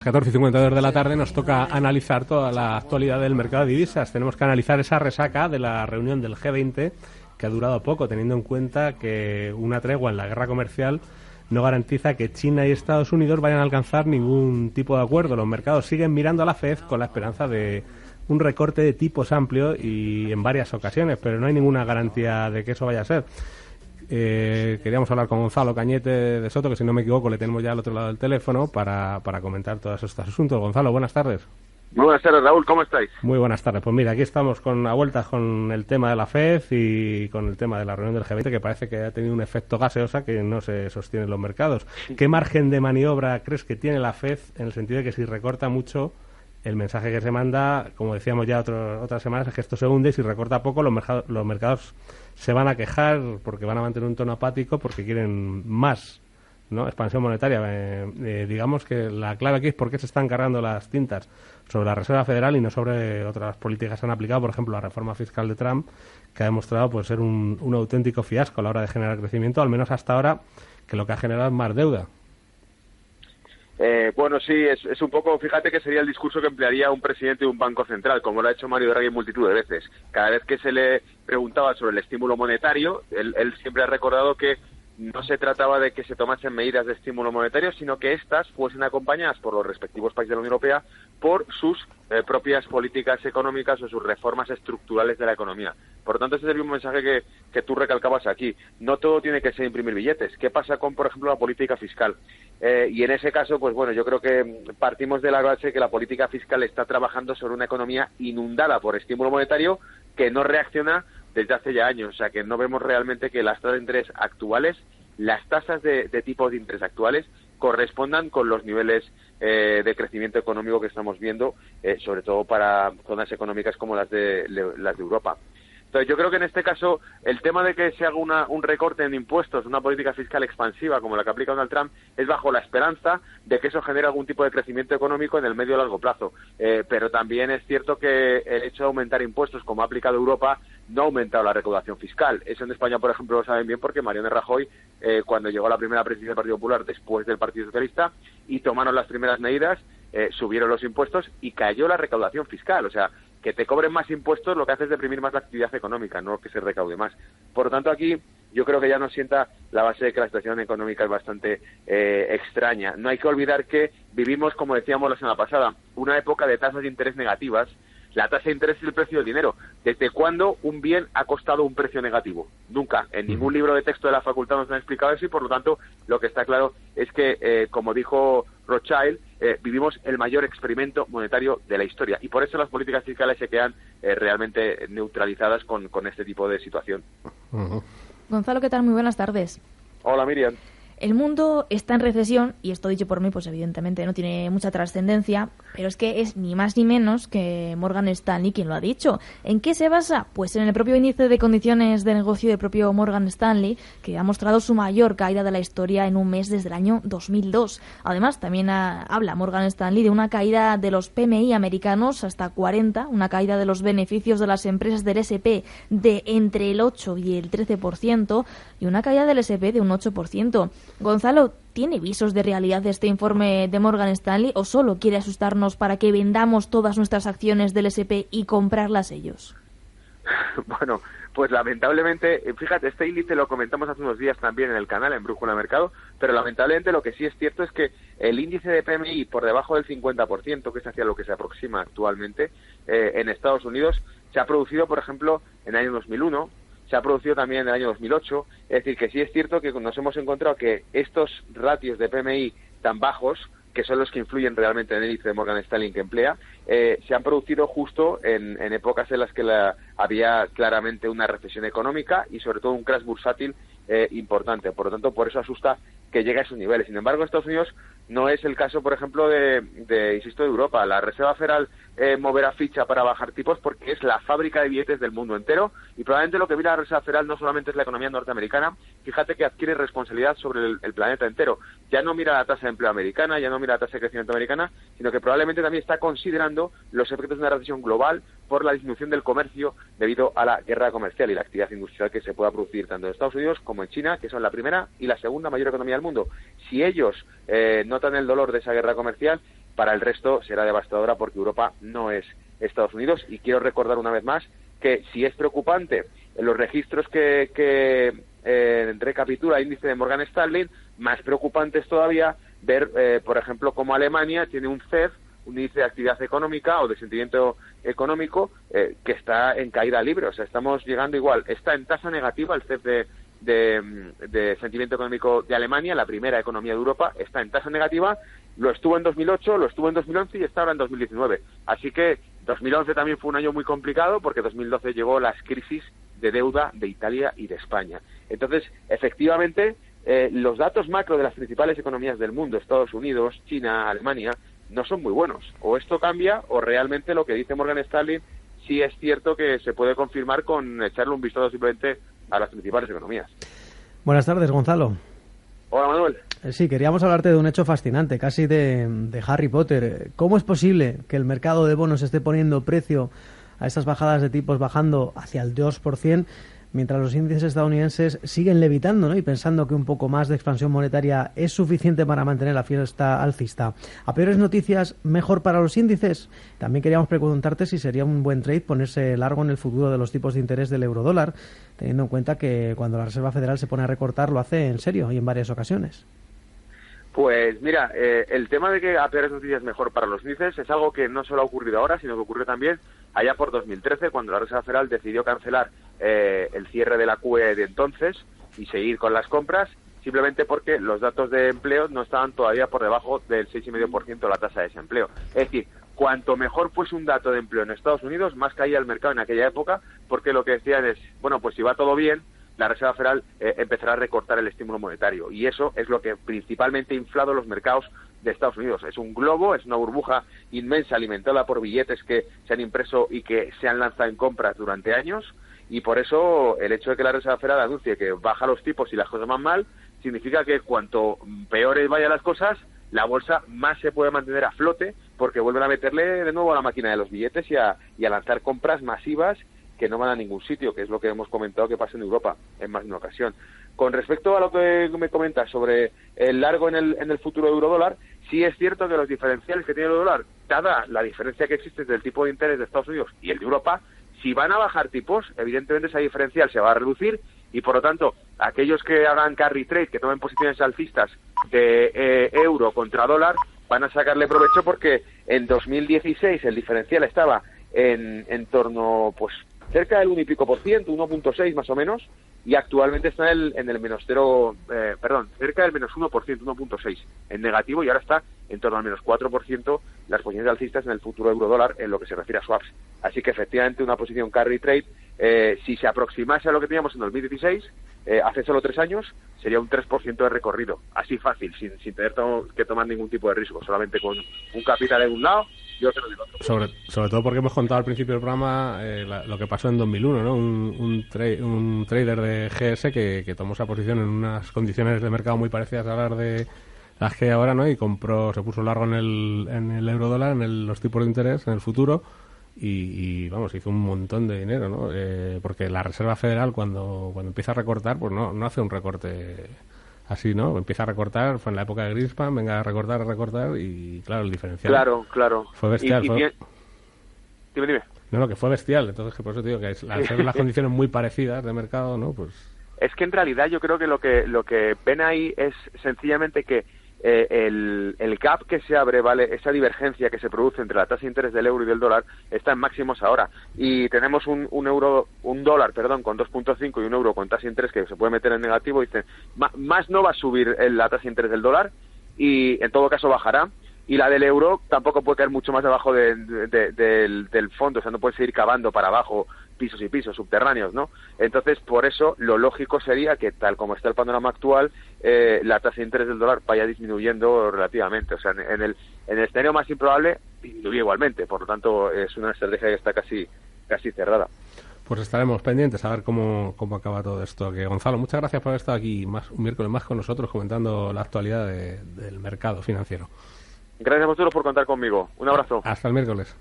14:52 de la tarde nos toca analizar toda la actualidad del mercado de divisas. Tenemos que analizar esa resaca de la reunión del G20, que ha durado poco, teniendo en cuenta que una tregua en la guerra comercial no garantiza que China y Estados Unidos vayan a alcanzar ningún tipo de acuerdo. Los mercados siguen mirando a la FED con la esperanza de un recorte de tipos amplio y en varias ocasiones, pero no hay ninguna garantía de que eso vaya a ser. Queríamos hablar con Gonzalo Cañete de Soto, que si no me equivoco le tenemos ya al otro lado del teléfono para comentar todos estos asuntos. Gonzalo, buenas tardes. Muy buenas tardes, Raúl, ¿cómo estáis? Muy buenas tardes. Pues mira, aquí estamos a vueltas con el tema de la FED y con el tema de la reunión del G20, que parece que ha tenido un efecto gaseosa que no se sostiene en los mercados. ¿Qué margen de maniobra crees que tiene la FED en el sentido de que si recorta mucho, el mensaje que se manda, como decíamos ya otras semanas, es que esto se hunde y si recorta poco los mercados se van a quejar porque van a mantener un tono apático porque quieren más, ¿no? Expansión monetaria. Digamos que la clave aquí es por qué se están cargando las tintas sobre la Reserva Federal y no sobre otras políticas que han aplicado, por ejemplo la reforma fiscal de Trump, que ha demostrado pues ser un auténtico fiasco a la hora de generar crecimiento, al menos hasta ahora, que lo que ha generado es más deuda. Bueno, sí, es un poco, fíjate que sería el discurso que emplearía un presidente de un banco central, como lo ha hecho Mario Draghi multitud de veces. Cada vez que se le preguntaba sobre el estímulo monetario, él siempre ha recordado que no se trataba de que se tomasen medidas de estímulo monetario, sino que éstas fuesen acompañadas por los respectivos países de la Unión Europea por sus propias políticas económicas o sus reformas estructurales de la economía. Por lo tanto, ese es el mismo mensaje que tú recalcabas aquí. No todo tiene que ser imprimir billetes. ¿Qué pasa con, por ejemplo, la política fiscal? Y en ese caso, pues bueno, yo creo que partimos de la base que la política fiscal está trabajando sobre una economía inundada por estímulo monetario que no reacciona desde hace ya años. O sea, que no vemos realmente que las tasas de interés actuales, las tasas de tipos de interés actuales, correspondan con los niveles de crecimiento económico que estamos viendo, sobre todo para zonas económicas como las de Europa. Entonces, yo creo que en este caso el tema de que se haga un recorte en impuestos, una política fiscal expansiva como la que aplica Donald Trump, es bajo la esperanza de que eso genere algún tipo de crecimiento económico en el medio o largo plazo. Pero también es cierto que el hecho de aumentar impuestos, como ha aplicado Europa, no ha aumentado la recaudación fiscal. Eso en España, por ejemplo, lo saben bien porque Mariano Rajoy, cuando llegó a la primera presidencia del Partido Popular después del Partido Socialista y tomaron las primeras medidas, subieron los impuestos y cayó la recaudación fiscal. O sea, que te cobren más impuestos lo que hace es deprimir más la actividad económica, no que se recaude más. Por lo tanto, aquí yo creo que ya nos sienta la base de que la situación económica es bastante extraña. No hay que olvidar que vivimos, como decíamos la semana pasada, una época de tasas de interés negativas. La tasa de interés es el precio del dinero. ¿Desde cuándo un bien ha costado un precio negativo? Nunca. En ningún libro de texto de la facultad nos han explicado eso y, por lo tanto, lo que está claro es que, como dijo Rothschild, vivimos el mayor experimento monetario de la historia. Y por eso las políticas fiscales se quedan realmente neutralizadas con este tipo de situación. Gonzalo, ¿qué tal? Muy buenas tardes. Hola, Miriam. El mundo está en recesión, y esto dicho por mí, pues evidentemente no tiene mucha trascendencia, pero es que es ni más ni menos que Morgan Stanley quien lo ha dicho. ¿En qué se basa? Pues en el propio índice de condiciones de negocio del propio Morgan Stanley, que ha mostrado su mayor caída de la historia en un mes desde el año 2002. Además, también habla Morgan Stanley de una caída de los PMI americanos hasta 40, una caída de los beneficios de las empresas del S&P de entre el 8 y el 13%, y una caída del S&P de un 8%. Gonzalo, ¿tiene visos de realidad este informe de Morgan Stanley o solo quiere asustarnos para que vendamos todas nuestras acciones del S&P y comprarlas ellos? Bueno, pues lamentablemente, fíjate, este índice lo comentamos hace unos días también en el canal, en Brújula Mercado, pero lamentablemente lo que sí es cierto es que el índice de PMI por debajo del 50%, que es hacia lo que se aproxima actualmente en Estados Unidos, se ha producido, por ejemplo, en el año 2001, se ha producido también en el año 2008, es decir, que sí es cierto que nos hemos encontrado que estos ratios de PMI tan bajos, que son los que influyen realmente en el índice de Morgan Stanley que emplea, se han producido justo en épocas en las que había claramente una recesión económica y sobre todo un crash bursátil importante. Por lo tanto, por eso asusta que llegue a esos niveles. Sin embargo, en Estados Unidos no es el caso, por ejemplo, de Europa. La Reserva Federal moverá ficha para bajar tipos porque es la fábrica de billetes del mundo entero y probablemente lo que mira la Reserva Federal no solamente es la economía norteamericana, fíjate que adquiere responsabilidad sobre el planeta entero. Ya no mira la tasa de empleo americana, ya no mira la tasa de crecimiento americana, sino que probablemente también está considerando los efectos de una recesión global por la disminución del comercio debido a la guerra comercial y la actividad industrial que se pueda producir tanto en Estados Unidos como en China, que son la primera y la segunda mayor economía del mundo. Si ellos notan el dolor de esa guerra comercial, para el resto será devastadora porque Europa no es Estados Unidos. Y quiero recordar una vez más que si es preocupante en los registros que recapitula el índice de Morgan Stanley, más preocupante es todavía ver, por ejemplo, cómo Alemania tiene un CEF, un índice de actividad económica o de sentimiento económico, que está en caída libre. O sea, estamos llegando igual. Está en tasa negativa el CEF de sentimiento económico de Alemania, la primera economía de Europa, está en tasa negativa. Lo estuvo en 2008, lo estuvo en 2011 y está ahora en 2019. Así que 2011 también fue un año muy complicado porque 2012 llegó las crisis de deuda de Italia y de España. Entonces, efectivamente, los datos macro de las principales economías del mundo, Estados Unidos, China, Alemania, no son muy buenos. O esto cambia o realmente lo que dice Morgan Stanley sí es cierto que se puede confirmar con echarle un vistazo simplemente a las principales economías. Buenas tardes, Gonzalo. Hola, Manuel. Sí, queríamos hablarte de un hecho fascinante, casi de Harry Potter. ¿Cómo es posible que el mercado de bonos esté poniendo precio a estas bajadas de tipos, bajando hacia el 2%, mientras los índices estadounidenses siguen levitando, ¿no? Y pensando que un poco más de expansión monetaria es suficiente para mantener la fiesta alcista? ¿A peores noticias, mejor para los índices? También queríamos preguntarte si sería un buen trade ponerse largo en el futuro de los tipos de interés del eurodólar, teniendo en cuenta que cuando la Reserva Federal se pone a recortar lo hace en serio y en varias ocasiones. Pues mira, el tema de que a peores noticias mejor para los índices es algo que no solo ha ocurrido ahora, sino que ocurrió también allá por 2013, cuando la Reserva Federal decidió cancelar el cierre de la QE de entonces y seguir con las compras, simplemente porque los datos de empleo no estaban todavía por debajo del 6,5% la tasa de desempleo. Es decir, cuanto mejor fuese un dato de empleo en Estados Unidos, más caía el mercado en aquella época, porque lo que decían es, bueno, pues si va todo bien, la Reserva Federal empezará a recortar el estímulo monetario, y eso es lo que principalmente ha inflado los mercados de Estados Unidos. Es un globo, es una burbuja inmensa alimentada por billetes que se han impreso y que se han lanzado en compras durante años, y por eso el hecho de que la Reserva Federal anuncie que baja los tipos y las cosas van mal, significa que cuanto peores vayan las cosas, la bolsa más se puede mantener a flote, porque vuelven a meterle de nuevo a la máquina de los billetes y a lanzar compras masivas que no van a ningún sitio, que es lo que hemos comentado que pasa en Europa en más de una ocasión. Con respecto a lo que me comentas sobre el largo en el futuro eurodólar, sí es cierto que los diferenciales que tiene el eurodólar, dada la diferencia que existe entre el tipo de interés de Estados Unidos y el de Europa, si van a bajar tipos, evidentemente esa diferencial se va a reducir y, por lo tanto, aquellos que hagan carry trade, que tomen posiciones alcistas de euro contra dólar, van a sacarle provecho porque en 2016 el diferencial estaba en torno, pues, cerca del 1 y pico por ciento, 1.6 más o menos, y actualmente está en el menos cerca del menos 1%, 1.6 en negativo, y ahora está en torno al menos 4% las posiciones alcistas en el futuro eurodólar en lo que se refiere a swaps. Así que efectivamente una posición carry trade, si se aproximase a lo que teníamos en 2016, hace solo 3 años, sería un 3% de recorrido, así fácil, sin tener que tomar ningún tipo de riesgo, solamente con un capital de un lado y otro del otro. Sobre todo porque hemos contado al principio del programa lo que pasó en 2001, ¿no? Un trader de GS que tomó esa posición en unas condiciones de mercado muy parecidas a las de las que hay ahora, ¿no? Y se puso largo en el eurodólar, los tipos de interés, en el futuro, y vamos, hizo un montón de dinero, ¿no? Porque la Reserva Federal cuando empieza a recortar, pues no hace un recorte así, ¿no? Empieza a recortar, fue en la época de Greenspan, venga a recortar, y claro, el diferencial claro fue bestial. Dime. No, que fue bestial, entonces que por eso te digo que al ser las condiciones muy parecidas de mercado, ¿no? Pues es que en realidad yo creo que lo que ven ahí es sencillamente que el gap que se abre, ¿vale? Esa divergencia que se produce entre la tasa de interés del euro y del dólar está en máximos ahora, y tenemos un dólar con 2.5 y un euro con tasa de interés que se puede meter en negativo, y dice, más no va a subir la tasa de interés del dólar, y en todo caso bajará, y la del euro tampoco puede caer mucho más debajo del fondo, o sea, no puede seguir cavando para abajo pisos y pisos subterráneos, ¿no? Entonces, por eso, lo lógico sería que, tal como está el panorama actual, la tasa de interés del dólar vaya disminuyendo relativamente. O sea, en el escenario más improbable, disminuye igualmente. Por lo tanto, es una estrategia que está casi cerrada. Pues estaremos pendientes a ver cómo acaba todo esto. Que Gonzalo, muchas gracias por haber estado aquí un miércoles más con nosotros comentando la actualidad del mercado financiero. Gracias a vosotros por contar conmigo. Un abrazo. Hasta el miércoles.